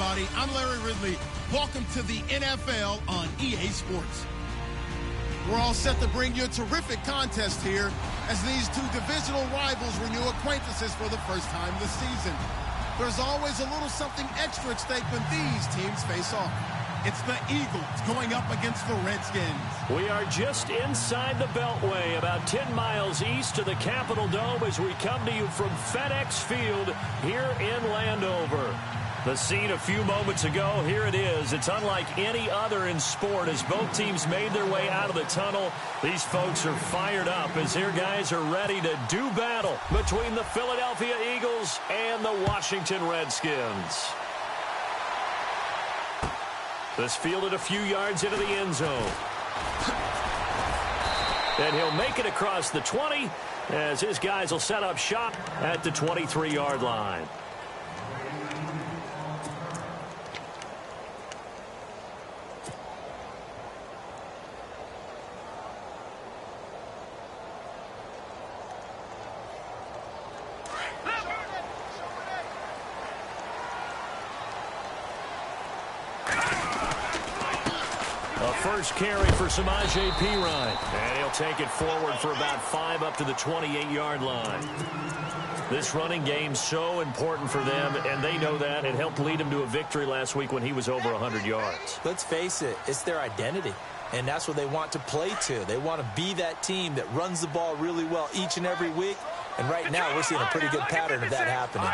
everybody. I'm Larry Ridley. Welcome to the NFL on EA Sports. We're all set to bring you a terrific contest here as these two divisional rivals renew acquaintances for the first time this season. There's always a little something extra at stake when these teams face off. It's the Eagles going up against the Redskins. We are just inside the Beltway, about 10 miles east of the Capitol Dome as we come to you from FedEx Field here in Landover. The scene a few moments ago, here it is. It's unlike any other in sport as both teams made their way out of the tunnel. These folks are fired up as their guys are ready to do battle between the Philadelphia Eagles and the Washington Redskins. This fielded a few yards into the end zone. And he'll make it across the 20 as his guys will set up shop at the 23-yard line. First carry for Samaje Perine. And he'll take it forward for about 5 up to the 28-yard line. This running game so important for them, and they know that. It helped lead him to a victory last week when he was over 100 yards. Let's face it, it's their identity, and that's what they want to play to. They want to be that team that runs the ball really well each and every week, and right now we're seeing a pretty good pattern of that happening.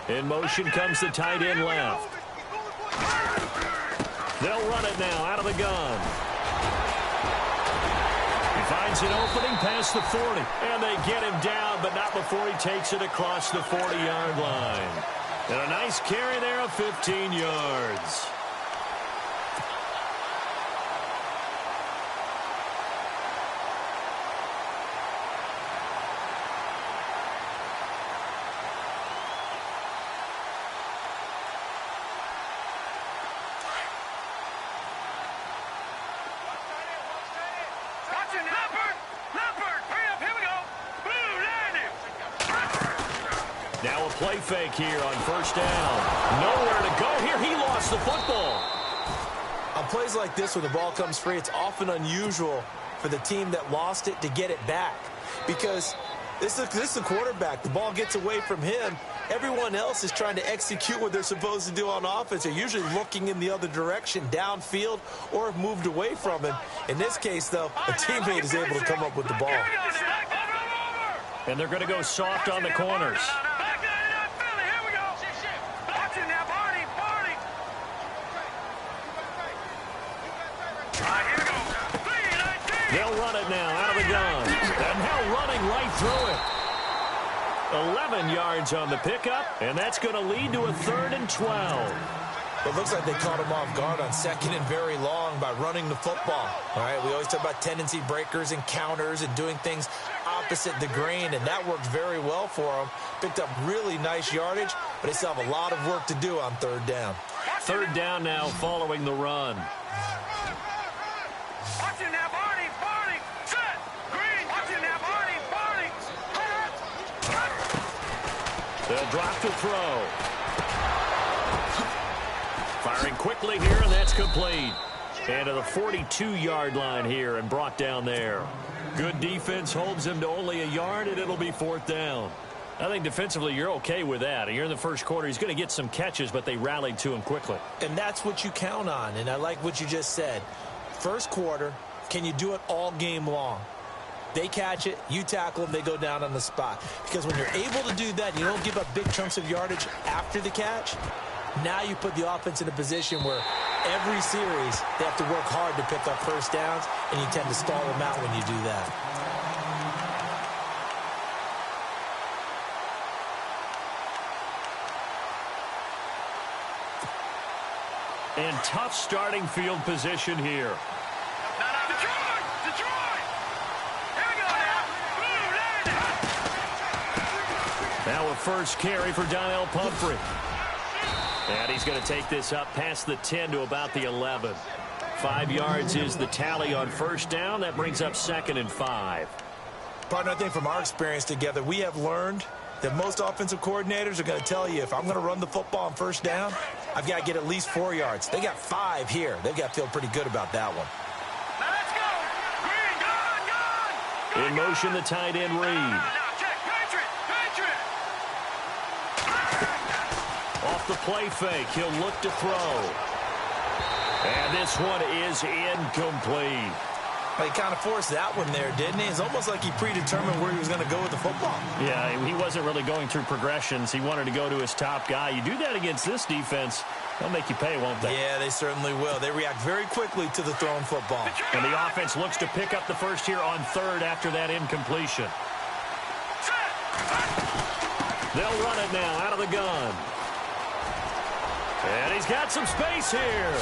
In motion comes the tight end left. They'll run it now out of the gun. He finds an opening past the 40. And they get him down, but not before he takes it across the 40-yard line. And a nice carry there of 15 yards. Now a play fake here on first down. Nowhere to go here. He lost the football. On plays like this when the ball comes free, it's often unusual for the team that lost it to get it back. Because this is a quarterback. The ball gets away from him. Everyone else is trying to execute what they're supposed to do on offense. They're usually looking in the other direction, downfield, or have moved away from him. In this case, though, a teammate is able to come up with the ball. And they're going to go soft on the corners. They'll run it now out of the gun. And now running right through it. 11 yards on the pickup, and that's going to lead to a 3rd and 12. It looks like they caught him off guard on 2nd and very long by running the football. All right, we always talk about tendency breakers and counters and doing things opposite the grain, and that worked very well for them. Picked up really nice yardage, but they still have a lot of work to do on 3rd down. 3rd down now following the run. They'll drop to throw. Firing quickly here, and that's complete. And to the 42-yard line here and brought down there. Good defense holds him to only a yard, and it'll be 4th down. I think defensively you're okay with that. You're in the first quarter. He's going to get some catches, but they rallied to him quickly. And that's what you count on, and I like what you just said. First quarter, can you do it all game long? They catch it, you tackle them, they go down on the spot. Because when you're able to do that, you don't give up big chunks of yardage after the catch. Now you put the offense in a position where every series they have to work hard to pick up first downs, and you tend to stall them out when you do that. And tough starting field position here. Now a first carry for Donnell Pumphrey. And he's going to take this up past the 10 to about the 11. 5 yards is the tally on first down. That brings up 2nd and 5. Partner, I think from our experience together, we have learned that most offensive coordinators are going to tell you, if I'm going to run the football on first down, I've got to get at least 4 yards. They got 5 here. They've got to feel pretty good about that one. Now let's go. Green, In motion, the tight end Reed. Off the play fake, he'll look to throw. And this one is incomplete. He kind of forced that one there, didn't he? It's almost like he predetermined where he was going to go with the football. Yeah, he wasn't really going through progressions. He wanted to go to his top guy. You do that against this defense, they'll make you pay, won't they? Yeah, they certainly will. They react very quickly to the thrown football. And the offense looks to pick up the first here on 3rd after that incompletion. They'll run it now out of the gun. And he's got some space here.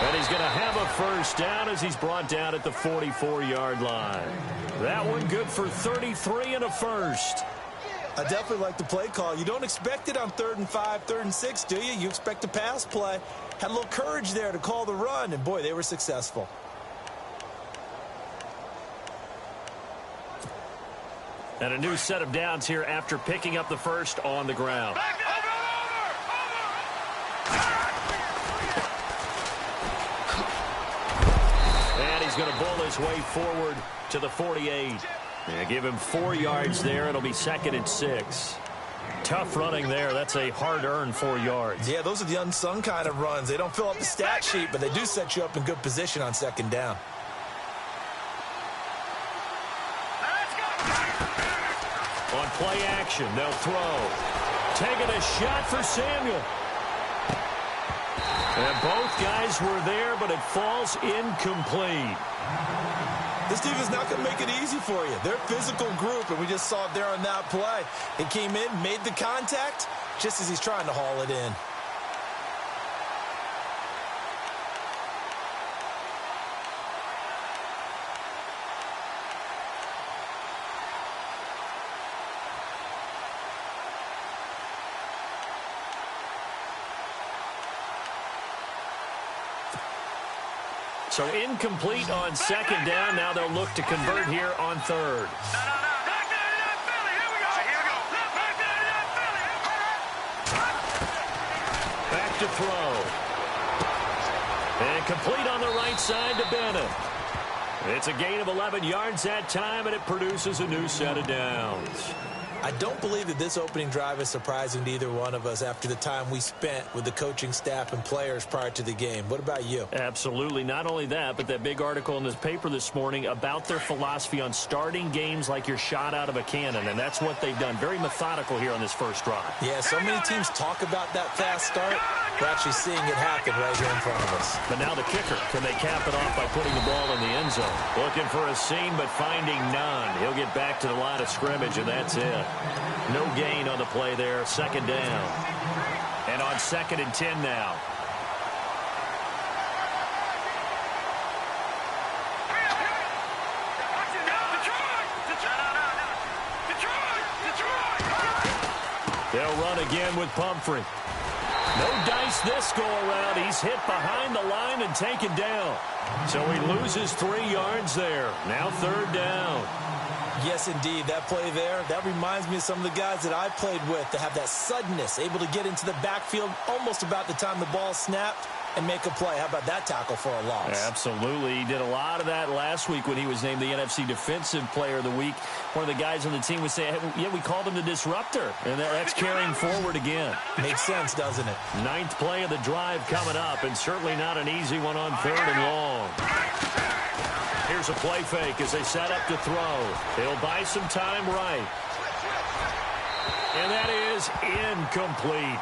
And he's going to have a first down as he's brought down at the 44-yard line. That one good for 33 and a first. I definitely like the play call. You don't expect it on 3rd and 5, 3rd and 6, do you? You expect a pass play. Had a little courage there to call the run, and boy, they were successful. And a new set of downs here after picking up the first on the ground. And he's going to bull his way forward to the 48. Yeah, give him 4 yards there. It'll be 2nd and 6. Tough running there. That's a hard-earned 4 yards. Yeah, those are the unsung kind of runs. They don't fill up the stat sheet, but they do set you up in good position on 2nd down. On play action, they'll throw. Taking a shot for Samuel. And both guys were there, but it falls incomplete. This defense is not going to make it easy for you. They're a physical group, and we just saw it there on that play. It came in, made the contact, just as he's trying to haul it in. So incomplete on 2nd down. Now they'll look to convert here on 3rd. Back to throw. And complete on the right side to Bennett. It's a gain of 11 yards that time, and it produces a new set of downs. I don't believe that this opening drive is surprising to either one of us after the time we spent with the coaching staff and players prior to the game. What about you? Absolutely. Not only that, but that big article in this paper this morning about their philosophy on starting games like you're shot out of a cannon, and that's what they've done. Very methodical here on this first drive. Yeah, so many teams talk about that fast start. We're actually seeing it happen right here in front of us. But now the kicker. Can they cap it off by putting the ball in the end zone? Looking for a seam, but finding none. He'll get back to the line of scrimmage, and that's it. No gain on the play there. 2nd down. And on 2nd and 10 now. They'll run again with Pumphrey. No dice this go-around. He's hit behind the line and taken down. So he loses 3 yards there. Now 3rd down. Yes, indeed. That play there, that reminds me of some of the guys that I played with that have that suddenness, able to get into the backfield almost about the time the ball snapped and make a play. How about that tackle for a loss? Absolutely. He did a lot of that last week when he was named the NFC Defensive Player of the Week. One of the guys on the team would say, hey, yeah, we called him the disruptor, and that's carrying forward again. Makes sense, doesn't it? 9th play of the drive coming up, and certainly not an easy one on 3rd and long. Here's a play fake as they set up to throw. He'll buy some time right. And that is incomplete.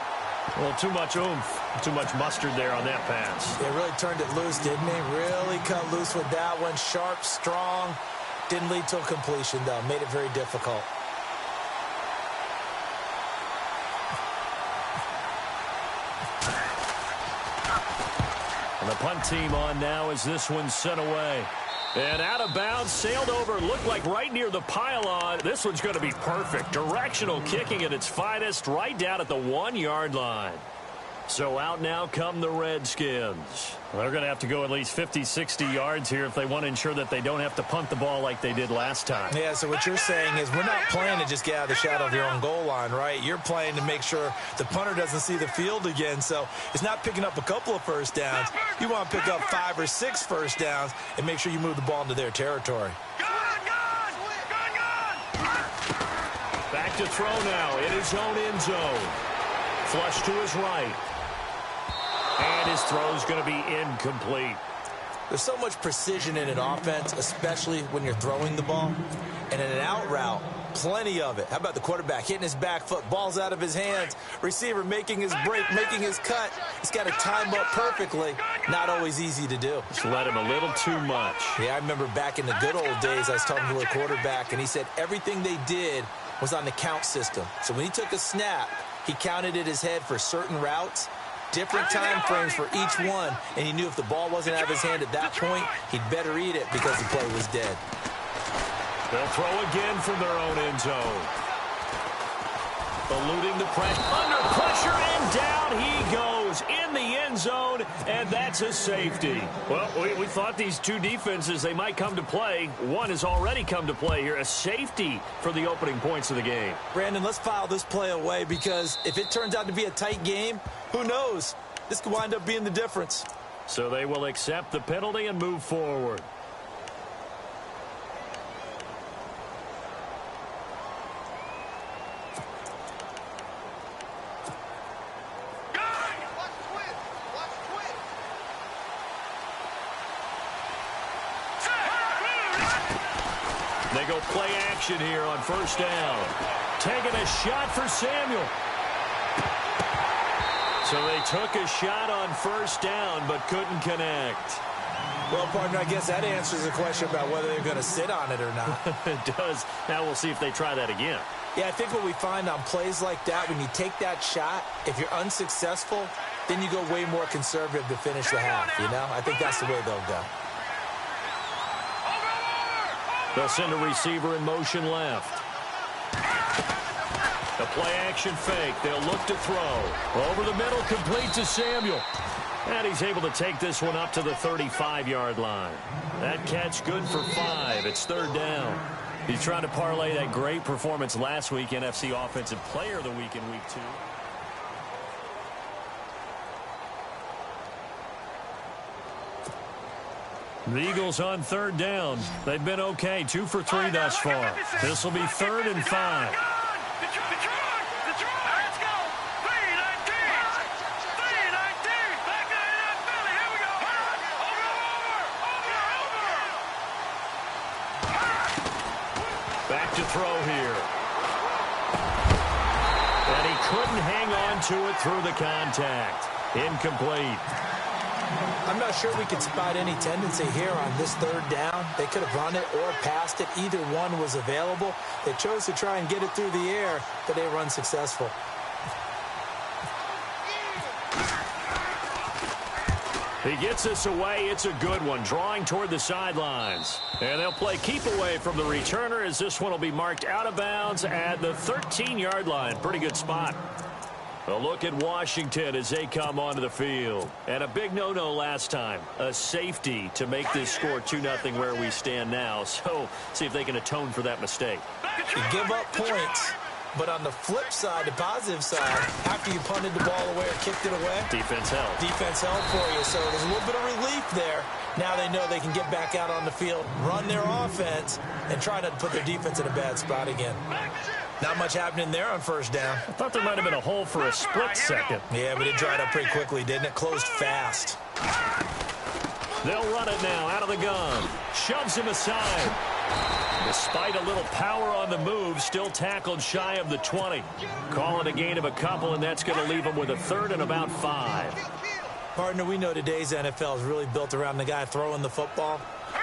Well, too much oomph, too much mustard there on that pass. They really turned it loose, didn't they? Really cut loose with that one. Sharp, strong. Didn't lead to a completion, though. Made it very difficult. The punt team on now as this one's sent away. And out of bounds, sailed over, looked like right near the pylon. This one's going to be perfect. Directional kicking at its finest, right down at the 1-yard line. So out now come the Redskins. They're going to have to go at least 50, 60 yards here if they want to ensure that they don't have to punt the ball like they did last time. Yeah, so what you're saying is we're not playing to just get out of the shadow of your own goal line, right? You're playing to make sure the punter doesn't see the field again. So it's not picking up a couple of first downs. You want to pick up 5 or 6 first downs and make sure you move the ball into their territory. Back to throw now in his own end zone. Flush to his right. And his throw's going to be incomplete. There's so much precision in an offense, especially when you're throwing the ball. And in an out route, plenty of it. How about the quarterback hitting his back foot, ball's out of his hands, receiver making his break, making his cut. He's got to time up perfectly. Not always easy to do. Just let him a little too much. Yeah, I remember back in the good old days, I was talking to a quarterback, and he said everything they did was on the count system. So when he took a snap, he counted in his head for certain routes, different time frames for each one, and he knew if the ball wasn't out of his hand at that point, he'd better eat it because the play was dead. They'll throw again from their own end zone. Eluding the pressure, under pressure, and down he goes in the end zone, and that's a safety. Well, we thought these two defenses, they might come to play. One has already come to play here, a safety for the opening points of the game. Brandon, let's file this play away because if it turns out to be a tight game, who knows? This could wind up being the difference. So they will accept the penalty and move forward. They go play action here on first down. Taking a shot for Samuel. So they took a shot on first down but couldn't connect. Well, partner, I guess that answers the question about whether they're going to sit on it or not. It does. Now we'll see if they try that again. Yeah, I think what we find on plays like that, when you take that shot, if you're unsuccessful, then you go way more conservative to finish the half, you know? I think that's the way they'll go. They'll send a receiver in motion left. The play-action fake. They'll look to throw. Over the middle, complete to Samuel. And he's able to take this one up to the 35-yard line. That catch good for 5. It's third down. He's trying to parlay that great performance last week, NFC Offensive Player of the Week in Week 2. The Eagles on third down. They've been okay, 2 for 3 thus far. This will be 3rd and 5. Back to throw here. And he couldn't hang on to it through the contact. Incomplete. I'm not sure we could spot any tendency here on this third down. They could have run it or passed it. Either one was available. They chose to try and get it through the air, but they were unsuccessful. He gets this away. It's a good one. Drawing toward the sidelines. And they'll play keep away from the returner as this one will be marked out of bounds at the 13-yard line. Pretty good spot. A look at Washington as they come onto the field. And a big no-no last time. A safety to make this score 2-0 where we stand now. So see if they can atone for that mistake. You give up points, but on the flip side, the positive side, after you punted the ball away or kicked it away, defense held. Defense held for you. So there's a little bit of relief there. Now they know they can get back out on the field, run their offense, and try not to put their defense in a bad spot again. Not much happening there on first down. I thought there might have been a hole for a split second. Yeah, but it dried up pretty quickly, didn't it? Closed fast. They'll run it now out of the gun. Shoves him aside. Despite a little power on the move, still tackled shy of the 20. Call it a gain of a couple, and that's going to leave him with a 3rd and about 5. Partner, we know today's NFL is really built around the guy throwing the football.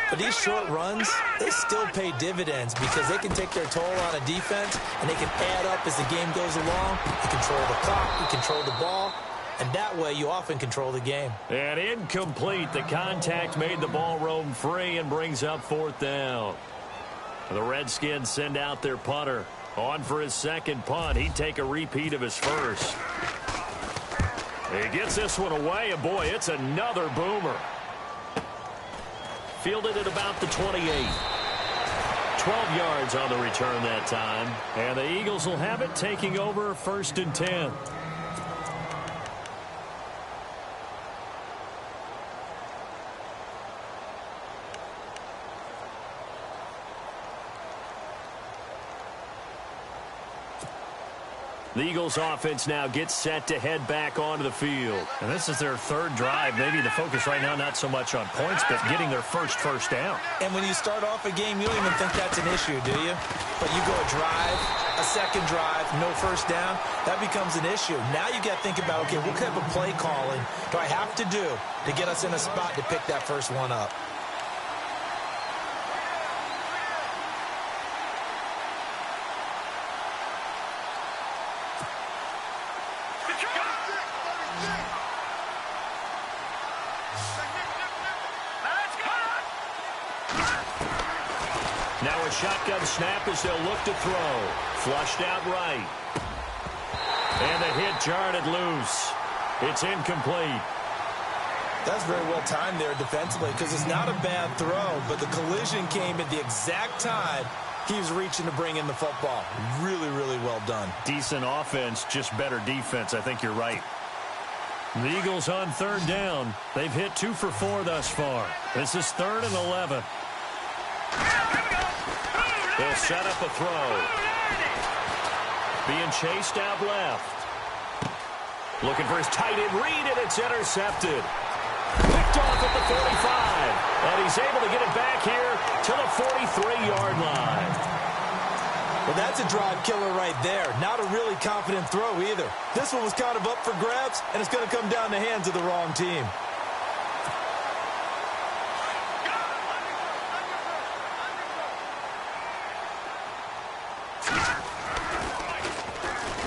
But these short runs, they still pay dividends because they can take their toll on a defense, and they can add up as the game goes along. You control the clock, you control the ball, and that way you often control the game. And incomplete. The contact made the ball roam free and brings up fourth down. The Redskins send out their punter. On for his second punt. He'd take a repeat of his first. He gets this one away, and boy, it's another boomer. Fielded at about the 28. 12 yards on the return that time. And the Eagles will have it, taking over 1st and 10. The Eagles offense now gets set to head back onto the field. And this is their third drive. Maybe the focus right now not so much on points, but getting their first down. And when you start off a game, you don't even think that's an issue, do you? But you go a drive, a second drive, no first down, that becomes an issue. Now you got to think about, okay, what type of play calling do I have to do to get us in a spot to pick that first one up? Now a shotgun snap as they'll look to throw. Flushed out right. And the hit jarred it loose. It's incomplete. That's very well timed there defensively because it's not a bad throw, but the collision came at the exact time he was reaching to bring in the football. Really, really well done. Decent offense, just better defense. I think you're right. The Eagles on third down. They've hit 2 for 4 thus far. This is 3rd and 11. They'll set up a throw. Being chased out left. Looking for his tight end read, and it's intercepted. Picked off at the 45. And he's able to get it back here to the 43-yard line. Well, that's a drive killer right there. Not a really confident throw either. This one was kind of up for grabs, and it's going to come down the hands of the wrong team.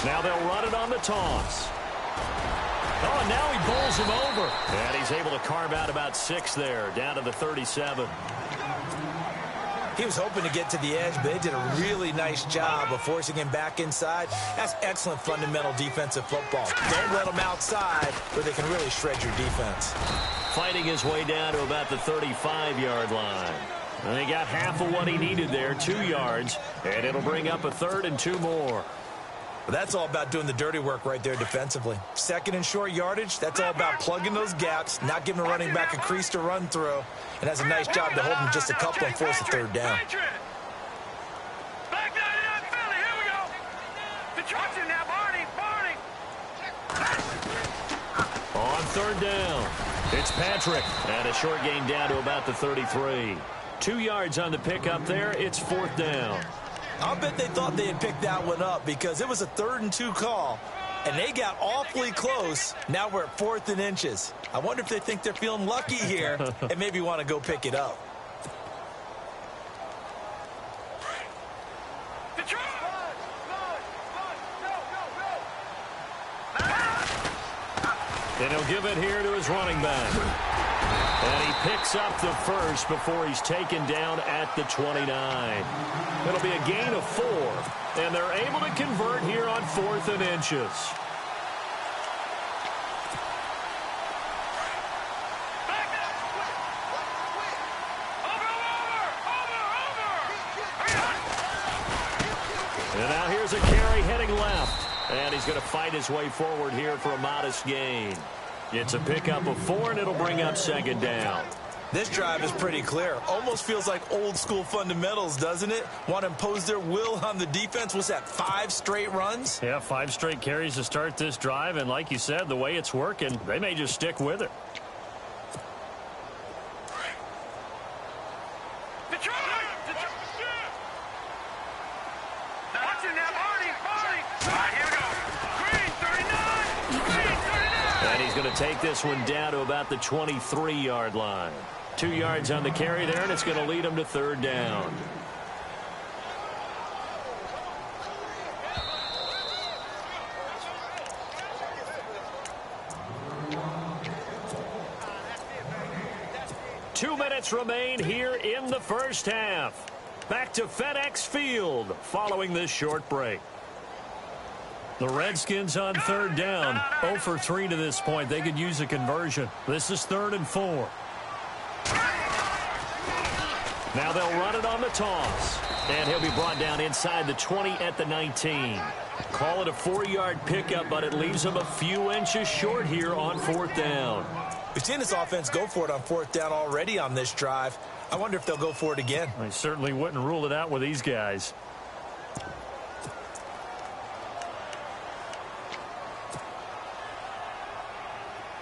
Now they'll run it on the toss. Oh, and now he bowls him over. And he's able to carve out about 6 there, down to the 37. He was hoping to get to the edge, but they did a really nice job of forcing him back inside. That's excellent fundamental defensive football. Don't let them outside where they can really shred your defense. Fighting his way down to about the 35-yard line. And he got half of what he needed there, 2 yards, and it'll bring up a 3rd and 2 more. But that's all about doing the dirty work right there defensively. 2nd and short yardage, that's all about plugging those gaps, not giving a running back a crease to run through, and has a nice job to hold him just a couple and force a 3rd down. On 3rd down, it's Patrick, and a short gain down to about the 33. 2 yards on the pickup there, it's 4th down. I'll bet they thought they had picked that one up because it was a 3rd and 2 call, and they got awfully close. Now we're at 4th and inches. I wonder if they think they're feeling lucky here and maybe want to go pick it up. And he'll give it here to his running back. And he picks up the first before he's taken down at the 29. It'll be a gain of 4. And they're able to convert here on 4th and inches. And now here's a carry heading left. And he's going to fight his way forward here for a modest gain. It's a pickup of 4, and it'll bring up 2nd down. This drive is pretty clear. Almost feels like old school fundamentals, doesn't it? Want to impose their will on the defense. Was that 5 straight runs? Yeah, 5 straight carries to start this drive. And like you said, the way it's working, they may just stick with it. Going to take this one down to about the 23-yard line. 2 yards on the carry there, and it's going to lead him to 3rd down. 2 minutes remain here in the first half. Back to FedEx Field following this short break. The Redskins on third down. 0 for 3 to this point. They could use a conversion. This is 3rd and 4. Now they'll run it on the toss. And he'll be brought down inside the 20 at the 19. Call it a 4-yard pickup, but it leaves him a few inches short here on 4th down. We've seen this offense go for it on 4th down already on this drive. I wonder if they'll go for it again. I certainly wouldn't rule it out with these guys.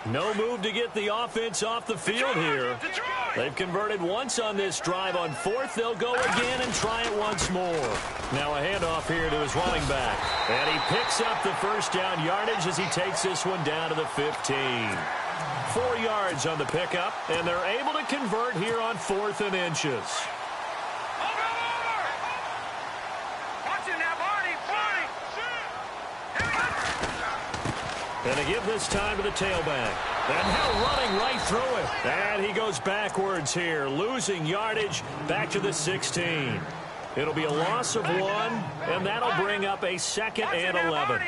No move to get the offense off the field here. They've converted once on this drive. On 4th, they'll go again and try it once more. Now a handoff here to his running back. And he picks up the first down yardage as he takes this one down to the 15. 4 yards on the pickup, and they're able to convert here on 4th and inches. And to give this time to the tailback. And now running right through it. And he goes backwards here, losing yardage back to the 16. It'll be a loss of 1, and that'll bring up a 2nd and 11.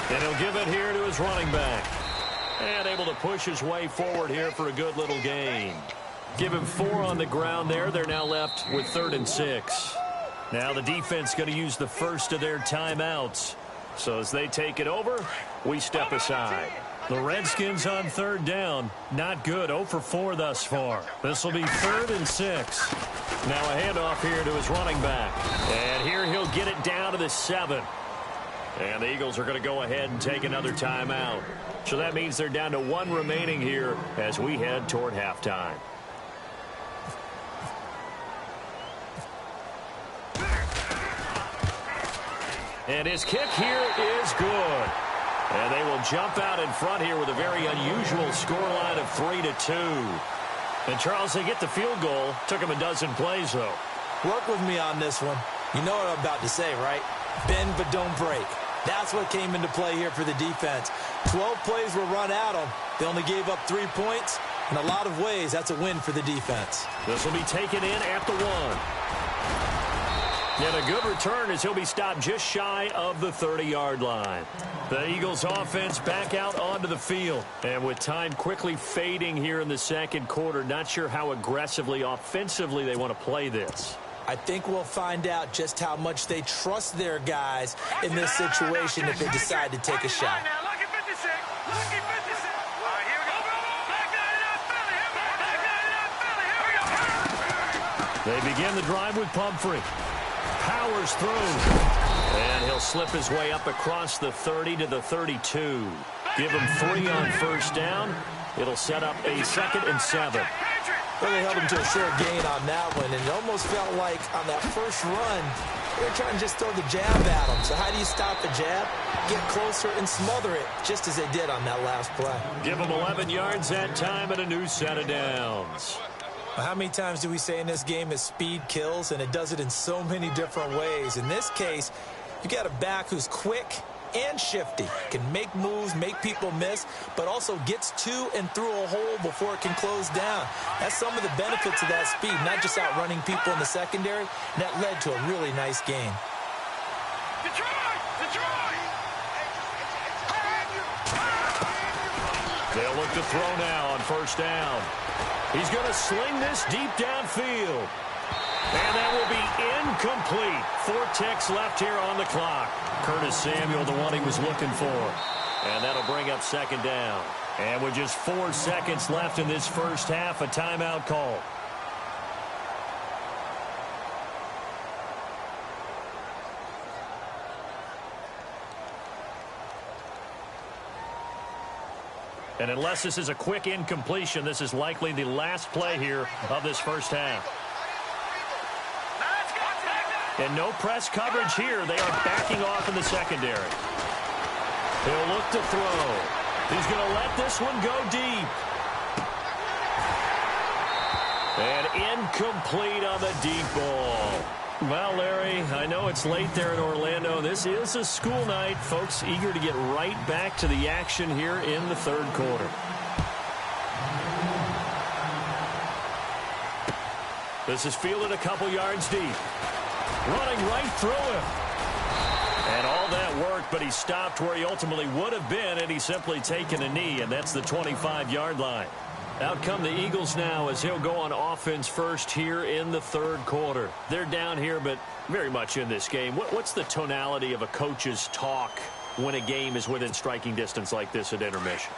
And he'll give it here to his running back. And able to push his way forward here for a good little gain. Give him 4 on the ground there. They're now left with 3rd and 6. Now the defense going to use the first of their timeouts. So as they take it over, we step aside. The Redskins on 3rd down. Not good. 0 for 4 thus far. This will be 3rd and 6. Now a handoff here to his running back. And here he'll get it down to the 7. And the Eagles are going to go ahead and take another timeout. So that means they're down to 1 remaining here as we head toward halftime. And his kick here is good. And they will jump out in front here with a very unusual scoreline of 3-2. And, Charles, they get the field goal. Took him a dozen plays, though. Work with me on this one. You know what I'm about to say, right? Bend but don't break. That's what came into play here for the defense. 12 plays were run at them. They only gave up 3 points. In a lot of ways, that's a win for the defense. This will be taken in at the 1. And a good return as he'll be stopped just shy of the 30-yard line. The Eagles offense back out onto the field. And with time quickly fading here in the second quarter, not sure how aggressively, offensively they want to play this. I think we'll find out just how much they trust their guys in this situation if they decide to take a shot. They begin the drive with Pumphrey. Powers through. And he'll slip his way up across the 30 to the 32. Give him 3 on first down. It'll set up a 2nd and 7. Well, they held him to a short gain on that one, and it almost felt like on that first run, they were trying to just throw the jab at him. So how do you stop the jab? Get closer and smother it, just as they did on that last play. Give him 11 yards that time and a new set of downs. Well, how many times do we say in this game that speed kills, and it does it in so many different ways? In this case, you got a back who's quick and shifty, can make moves, make people miss, but also gets to and through a hole before it can close down. That's some of the benefits of that speed, not just outrunning people in the secondary. And that led to a really nice game. They'll look to throw now on first down. He's going to sling this deep downfield. And that will be incomplete. 4 ticks left here on the clock. Curtis Samuel, the one he was looking for. And that'll bring up 2nd down. And with just 4 seconds left in this first half, a timeout call. And unless this is a quick incompletion, this is likely the last play here of this first half. And no press coverage here. They are backing off in the secondary. He'll look to throw. He's going to let this one go deep. And incomplete on the deep ball. Well, Larry, I know it's late there in Orlando. This is a school night. Folks eager to get right back to the action here in the third quarter. This is fielded a couple yards deep. Running right through him. And all that worked, but he stopped where he ultimately would have been, and he's simply taken a knee, and that's the 25-yard line. Out come the Eagles now as he'll go on offense first here in the third quarter. They're down here, but very much in this game. What's the tonality of a coach's talk when a game is within striking distance like this at intermission?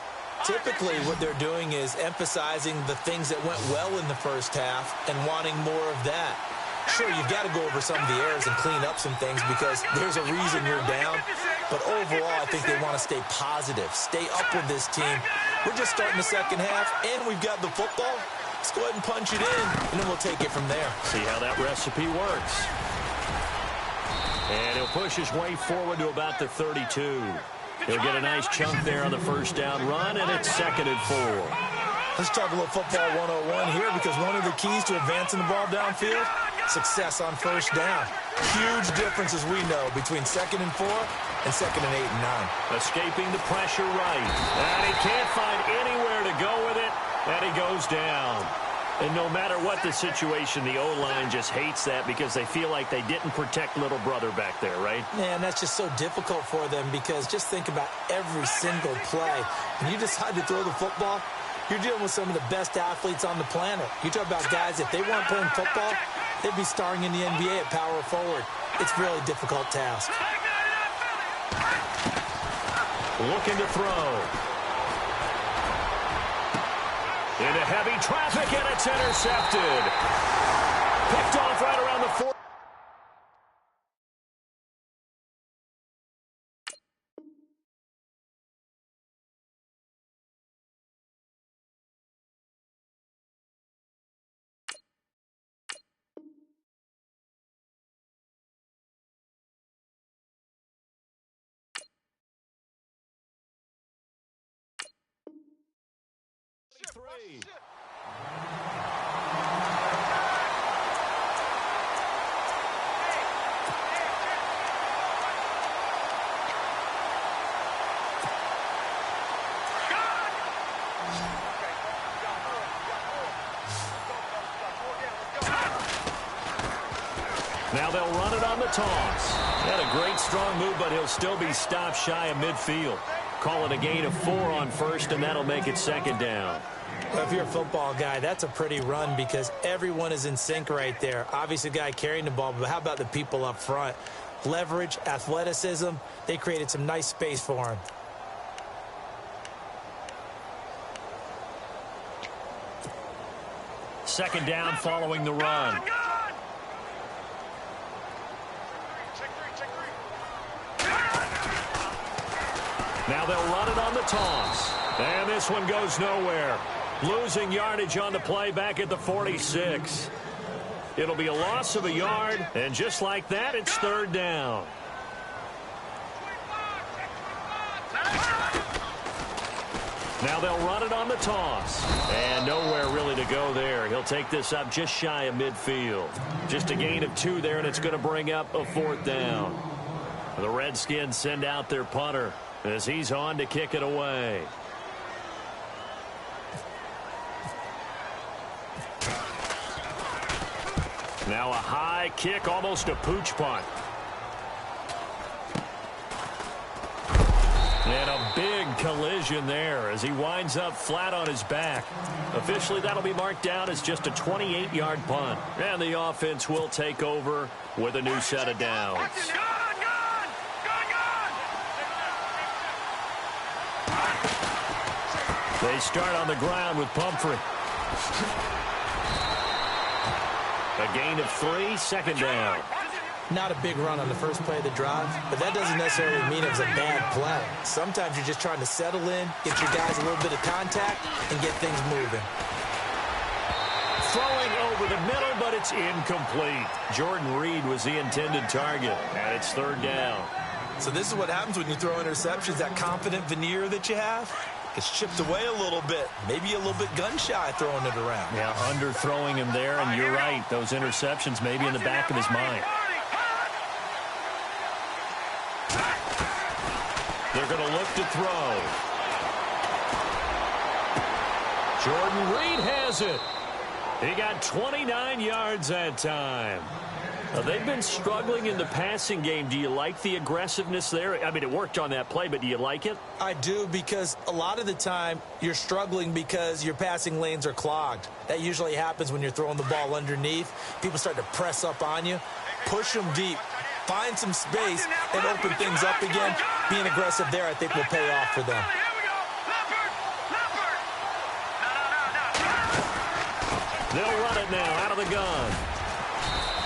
Typically, what they're doing is emphasizing the things that went well in the first half and wanting more of that. Sure, you've got to go over some of the errors and clean up some things because there's a reason you're down. But overall, I think they want to stay positive, stay up with this team. We're just starting the second half, and we've got the football. Let's go ahead and punch it in, and then we'll take it from there. See how that recipe works. And he'll push his way forward to about the 32. He'll get a nice chunk there on the first down run, and it's 2nd and 4. Let's talk a little football 101 here because one of the keys to advancing the ball downfield, success on first down. Huge difference, as we know, between 2nd and 4 and 2nd and 8 and 9. Escaping the pressure right. And he can't find anywhere to go with it, and he goes down. And no matter what the situation, the O-line just hates that because they feel like they didn't protect little brother back there, right? Man, that's just so difficult for them because just think about every single play. When you decide to throw the football, you're dealing with some of the best athletes on the planet. You talk about guys, if they weren't playing football, they'd be starring in the NBA at power forward. It's a really difficult task. Looking to throw. Into heavy traffic, and it's intercepted. Picked off right around the 4. Now they'll run it on the toss. Had a great strong move, but he'll still be stopped shy of midfield. Call it a gain of 4 on first, and that'll make it 2nd down. Well, if you're a football guy, that's a pretty run because everyone is in sync right there. Obviously, the guy carrying the ball, but how about the people up front? Leverage, athleticism, they created some nice space for him. Second down following the run. Now they'll run it on the toss. And this one goes nowhere. Losing yardage on the play back at the 46. It'll be a loss of a yard, and just like that, it's 3rd down. Now they'll run it on the toss. And nowhere really to go there. He'll take this up just shy of midfield. Just a gain of 2 there, and it's going to bring up a 4th down. The Redskins send out their punter as he's on to kick it away. Now a high kick, almost a pooch punt. And a big collision there as he winds up flat on his back. Officially, that'll be marked down as just a 28-yard punt. And the offense will take over with a new set of downs. They start on the ground with Pumphrey. A gain of 3, 2nd down. Not a big run on the first play of the drive, but that doesn't necessarily mean it was a bad play. Sometimes you're just trying to settle in, get your guys a little bit of contact, and get things moving. Throwing over the middle, but it's incomplete. Jordan Reed was the intended target, and it's 3rd down. So this is what happens when you throw interceptions, that confident veneer that you have. It's chipped away a little bit. Maybe a little bit gun-shy throwing it around. Yeah, underthrowing him there, and you're right. Those interceptions maybe in the back of his mind. They're going to look to throw. Jordan Reed has it. He got 29 yards that time. They've been struggling in the passing game. Do you like the aggressiveness there? I mean, it worked on that play, but do you like it? I do, because a lot of the time you're struggling because your passing lanes are clogged. That usually happens when you're throwing the ball underneath. People start to press up on you. Push them deep. Find some space and open things up again. Being aggressive there, I think, will pay off for them. They'll run it now out of the gun.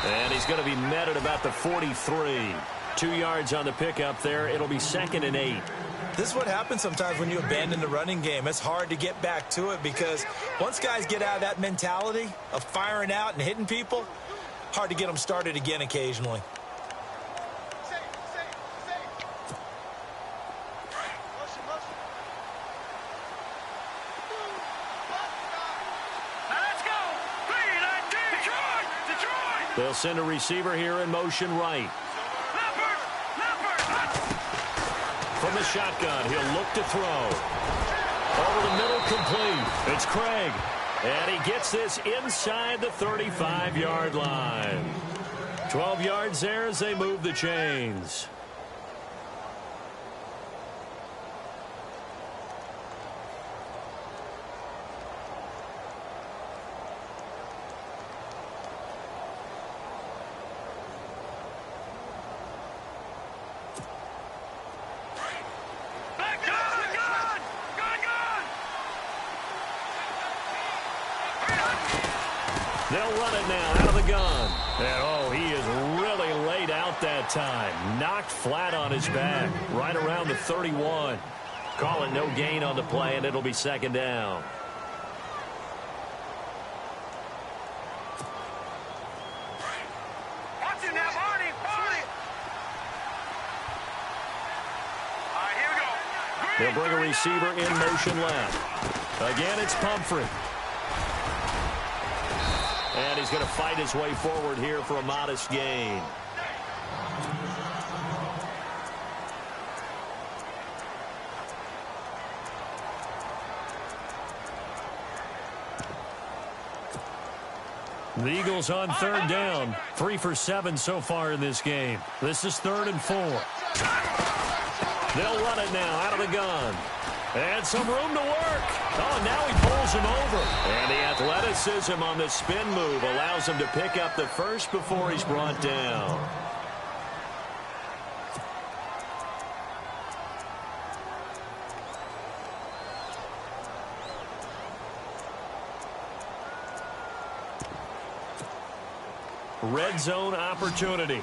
And he's going to be met at about the 43. 2 yards on the pickup there. It'll be 2nd and 8. This is what happens sometimes when you abandon the running game. It's hard to get back to it because once guys get out of that mentality of firing out and hitting people, hard to get them started again occasionally. They'll send a receiver here in motion right. From the shotgun, he'll look to throw. Over the middle, complete. It's Craig. And he gets this inside the 35-yard line. 12 yards there as they move the chains. They'll run it now out of the gun. And, oh, he is really laid out that time. Knocked flat on his back. Right around the 31. Call it no gain on the play, and it'll be 2nd down. They'll bring a receiver in motion left. Again, it's Pumphrey. And he's going to fight his way forward here for a modest gain. The Eagles on 3rd down. 3 for 7 so far in this game. This is 3rd and 4. They'll run it now out of the gun. And some room to work. Oh, now he pulls him over. And the athleticism on the spin move allows him to pick up the first before he's brought down. Red zone opportunity.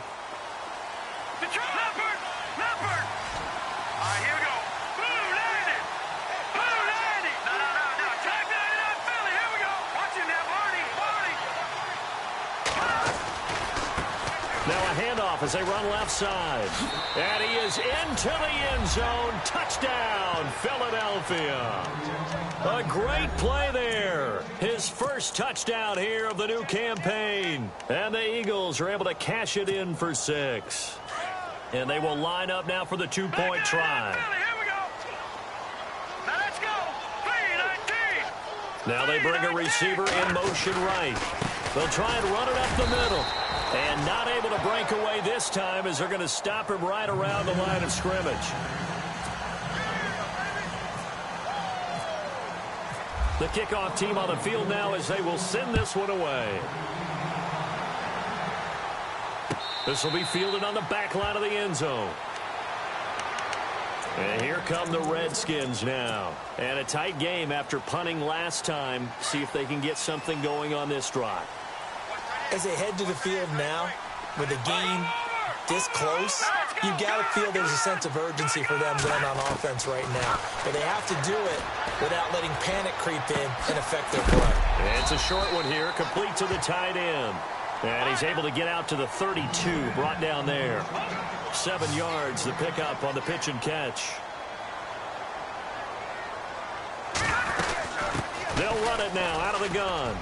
As they run left side. And he is into the end zone. Touchdown, Philadelphia. A great play there. His first touchdown here of the new campaign. And the Eagles are able to cash it in for 6. And they will line up now for the 2-point try. Now they bring a receiver in motion right. They'll try and run it up the middle. And not able to break away this time as they're going to stop him right around the line of scrimmage. The kickoff team on the field now as they will send this one away. This will be fielded on the back line of the end zone. And here come the Redskins now. And a tight game after punting last time. See if they can get something going on this drive. As they head to the field now, with the game this close, you've got to feel there's a sense of urgency for them going on offense right now. But they have to do it without letting panic creep in and affect their play. And it's a short one here, complete to the tight end. And he's able to get out to the 32, brought down there. 7 yards, the pickup on the pitch and catch. run it now out of the gun.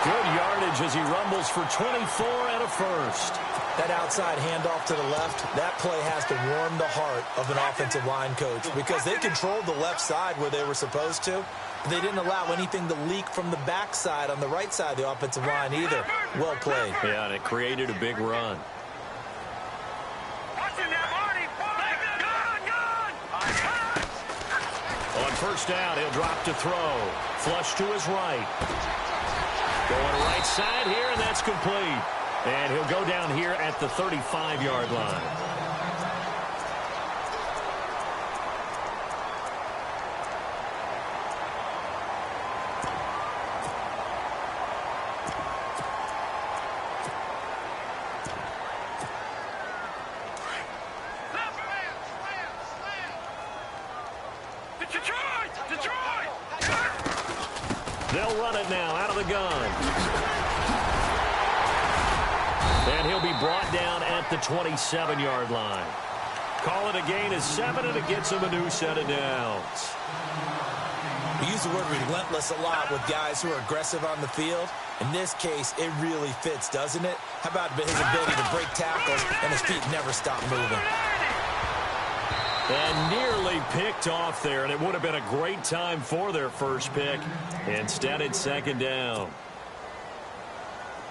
Good yardage as he rumbles for 24 and a first. That outside handoff to the left, that play has to warm the heart of an offensive line coach because they controlled the left side where they were supposed to. They didn't allow anything to leak from the backside on the right side of the offensive line either. Well played. Yeah, and it created a big run. On first down, he'll drop to throw. Flush to his right. Going right side here, and that's complete. And he'll go down here at the 35-yard line. They'll run it now out of the gun. And he'll be brought down at the 27-yard line. Call it a gain of 7, and it gets him a new set of downs. We use the word relentless a lot with guys who are aggressive on the field. In this case, it really fits, doesn't it? How about his ability to break tackles and his feet never stop moving? And nearly picked off there, and it would have been a great time for their first pick. Instead, it's second down.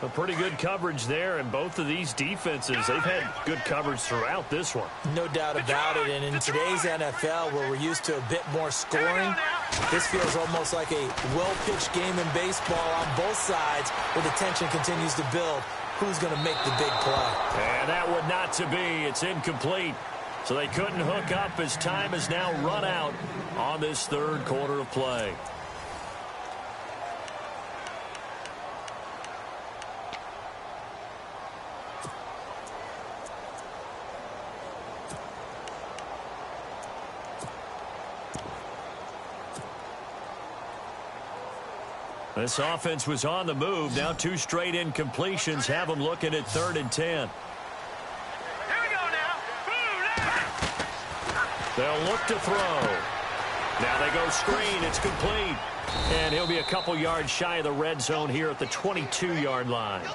A pretty good coverage there, and both of these defenses, they've had good coverage throughout this one. No doubt about it, and in today's NFL, where we're used to a bit more scoring, this feels almost like a well-pitched game in baseball on both sides, where the tension continues to build. Who's going to make the big play? And that would not to be. It's incomplete. So they couldn't hook up as time has now run out on this third quarter of play. This offense was on the move. Now 2 straight incompletions have them looking at 3rd and 10. They'll look to throw. Now they go screen. It's complete. And he'll be a couple yards shy of the red zone here at the 22-yard line.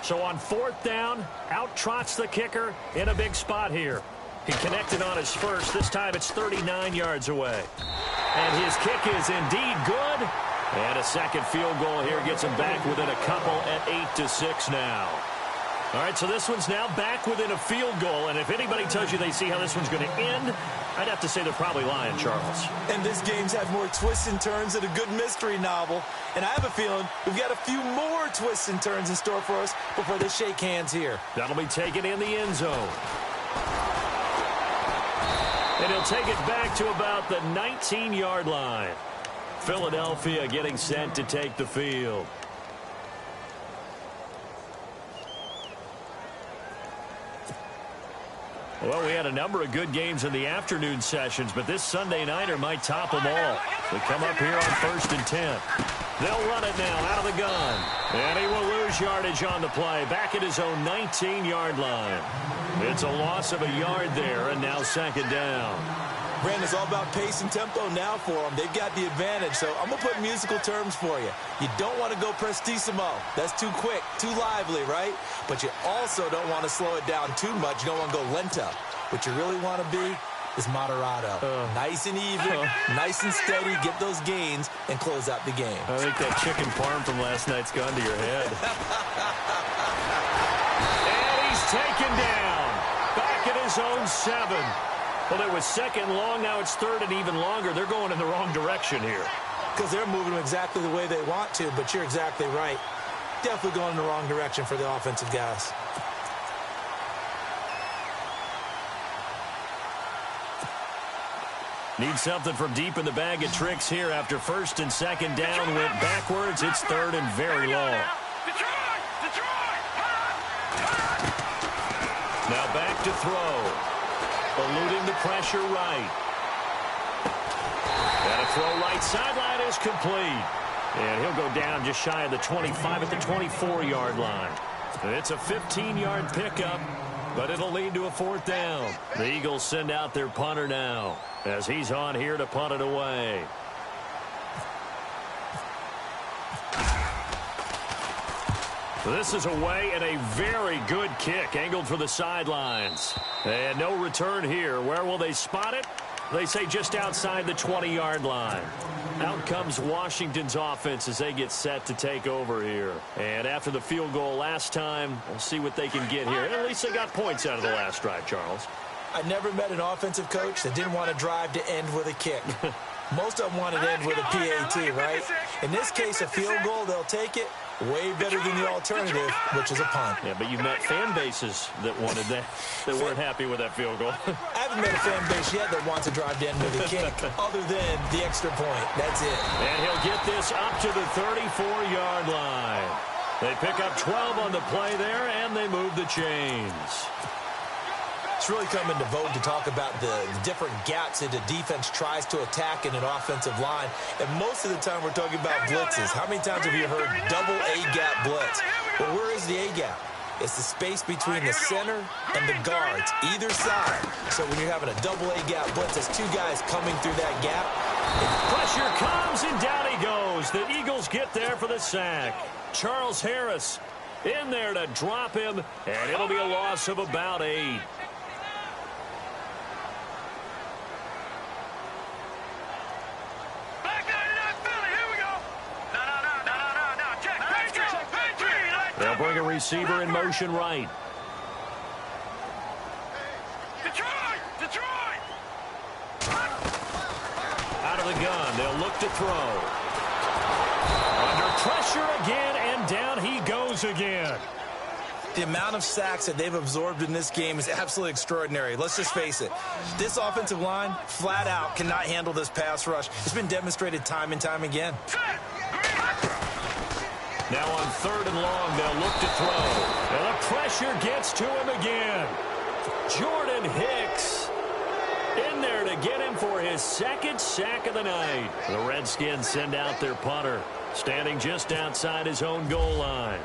So on 4th down, out trots the kicker in a big spot here. He connected on his first. This time it's 39 yards away. And his kick is indeed good. And a second field goal here gets him back within a couple at 8-6 now. All right, so this one's now back within a field goal. And if anybody tells you they see how this one's going to end, I'd have to say they're probably lying, Charles. And this game's had more twists and turns than a good mystery novel. And I have a feeling we've got a few more twists and turns in store for us before they shake hands here. That'll be taken in the end zone. And he'll take it back to about the 19-yard line. Philadelphia getting set to take the field. Well, we had a number of good games in the afternoon sessions, but this Sunday nighter might top them all. We come up here on 1st and 10. They'll run it now out of the gun. And he will lose yardage on the play. Back at his own 19-yard line. It's a loss of a yard there, and now second down. Brandon, it's all about pace and tempo now for them. They've got the advantage, so I'm going to put musical terms for you. You don't want to go prestissimo. That's too quick, too lively, right? But you also don't want to slow it down too much. You don't want to go lento. What you really want to be is moderato. Nice and even, nice and steady, get those gains, and close out the game. I think that chicken parm from last night's gone to your head. And he's taken down. Back at his own 7. Well, it was second long. Now it's 3rd and even longer. They're going in the wrong direction here. Because they're moving exactly the way they want to, but you're exactly right. Definitely going in the wrong direction for the offensive guys. Need something from deep in the bag of tricks here after 1st and 2nd down. Went backwards. It's 3rd and very long. Now back to throw. Eluding the pressure right. And a throw right sideline is complete. And he'll go down just shy of the 25 at the 24-yard line. It's a 15-yard pickup, but it'll lead to a 4th down. The Eagles send out their punter now as he's on here to punt it away. This is away and a very good kick angled for the sidelines. And no return here. Where will they spot it? They say just outside the 20-yard line. Out comes Washington's offense as they get set to take over here. And after the field goal last time, we'll see what they can get here. At least they got points out of the last drive, Charles. I never met an offensive coach that didn't want to drive to end with a kick. Most of them want to end with a PAT, right? In this case, a field goal, they'll take it. Way better than the alternative, which is a punt. Yeah, but you met fan bases that wanted that weren't happy with that field goal. I haven't met a fan base yet that wants to drive to end with a kick, other than the extra point. That's it. And he'll get this up to the 34-yard line. They pick up 12 on the play there, and they move the chains. It's really come into vogue to talk about the different gaps that the defense tries to attack in an offensive line. And most of the time we're talking about blitzes. How many times have you heard double A-gap blitz? Well, where is the A-gap? It's the space between the center and the guards, either side. So when you're having a double A-gap blitz, there's two guys coming through that gap. Pressure comes, and down he goes. The Eagles get there for the sack. Charles Harris in there to drop him, and it'll be a loss of about 8. They'll bring a receiver in motion right. Detroit! Out of the gun, they'll look to throw. Under pressure again, and down he goes again. The amount of sacks that they've absorbed in this game is absolutely extraordinary. Let's just face it. This offensive line, flat out, cannot handle this pass rush. It's been demonstrated time and time again. Now on 3rd and long, they'll look to throw. And the pressure gets to him again. Jordan Hicks in there to get him for his 2nd sack of the night. The Redskins send out their punter, standing just outside his own goal line.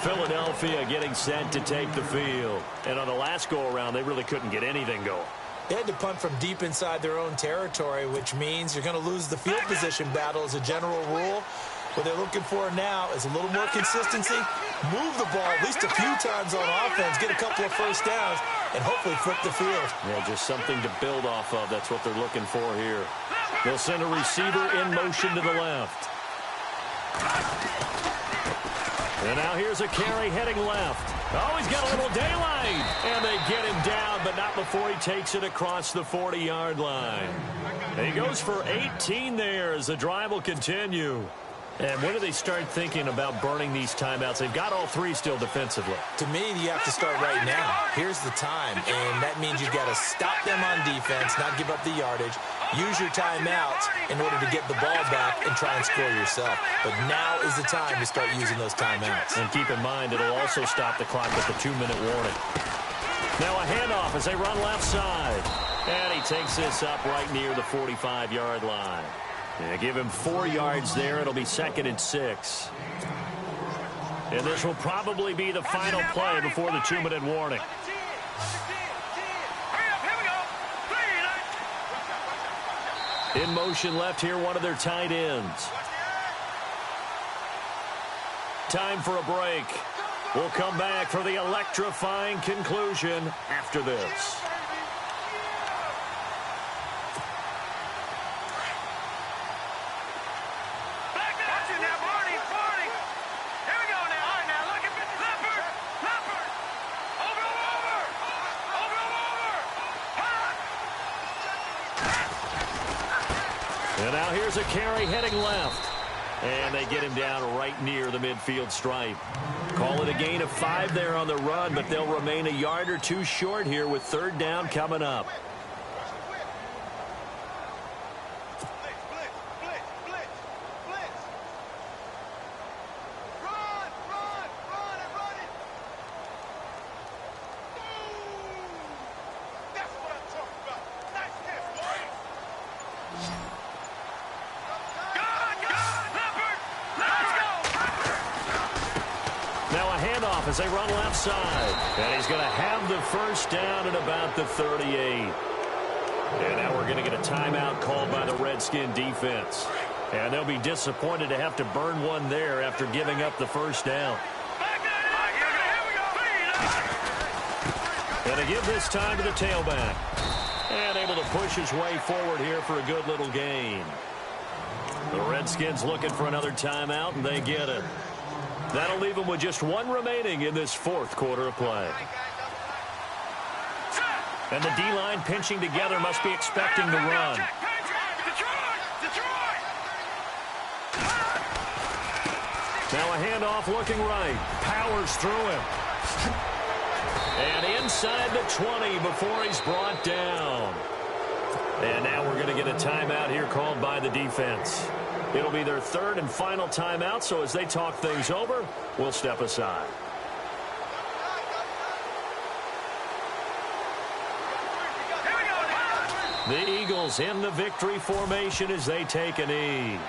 Philadelphia getting set to take the field. And on the last go-around, they really couldn't get anything going. They had to punt from deep inside their own territory, which means you're going to lose the field position battle as a general rule. What they're looking for now is a little more consistency, move the ball at least a few times on offense, get a couple of first downs, and hopefully flip the field. Yeah, just something to build off of. That's what they're looking for here. They'll send a receiver in motion to the left. And now here's a carry heading left. Oh, he's got a little daylight. And they get him down, but not before he takes it across the 40-yard line. He goes for 18 there as the drive will continue. And when do they start thinking about burning these timeouts? They've got all 3 still defensively. To me, you have to start right now. Here's the time, and that means you've got to stop them on defense, not give up the yardage, use your timeouts in order to get the ball back and try and score yourself. But now is the time to start using those timeouts. And keep in mind, it'll also stop the clock with the 2-minute warning. Now a handoff as they run left side. And he takes this up right near the 45-yard line. Yeah, give him 4 yards there. It'll be 2nd and 6. And this will probably be the final play before the 2-minute warning. In motion left here, one of their tight ends. Time for a break. We'll come back for the electrifying conclusion after this. And now here's a carry heading left. And they get him down right near the midfield stripe. Call it a gain of 5 there on the run, but they'll remain a yard or 2 short here with 3rd down coming up. That's what I'm talking handoff as they run left side. And he's going to have the first down at about the 38. And now we're going to get a timeout called by the Redskin defense. And they'll be disappointed to have to burn one there after giving up the first down. And to give this time to the tailback. And able to push his way forward here for a good little gain. The Redskins looking for another timeout, and they get it. That'll leave them with just one remaining in this fourth quarter of play. And the D-line pinching together must be expecting the run. Now a handoff looking right. Powers through him. And inside the 20 before he's brought down. And now we're going to get a timeout here called by the defense. It'll be their third and final timeout, so as they talk things over, we'll step aside. The Eagles in the victory formation as they take a knee.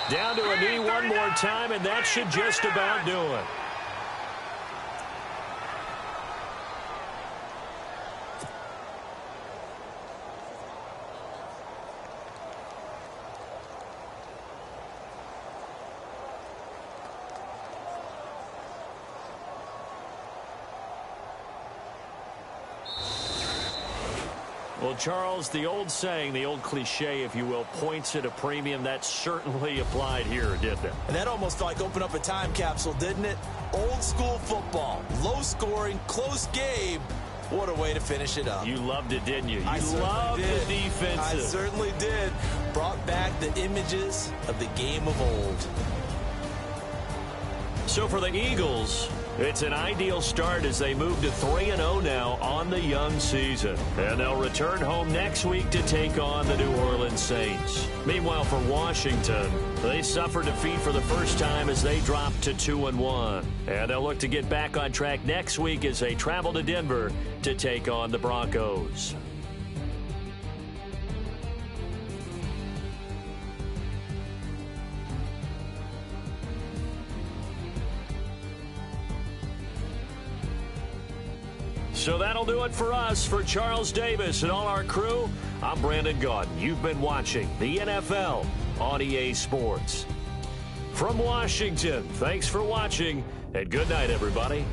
Down to a knee one more time, and that should just about do it. Well, Charles, the old saying, the old cliche, if you will, points at a premium. That certainly applied here, didn't it? And that almost like opened up a time capsule, didn't it? Old school football, low scoring, close game. What a way to finish it up. You loved it, didn't you? You loved the defensive. I certainly did. Brought back the images of the game of old. So for the Eagles, it's an ideal start as they move to 3-0 now on the young season. And they'll return home next week to take on the New Orleans Saints. Meanwhile, for Washington, they suffered defeat for the first time as they dropped to 2-1. And they'll look to get back on track next week as they travel to Denver to take on the Broncos. So that'll do it for us. For Charles Davis and all our crew, I'm Brandon Gaudin. You've been watching the NFL on EA Sports. From Washington, thanks for watching, and good night, everybody.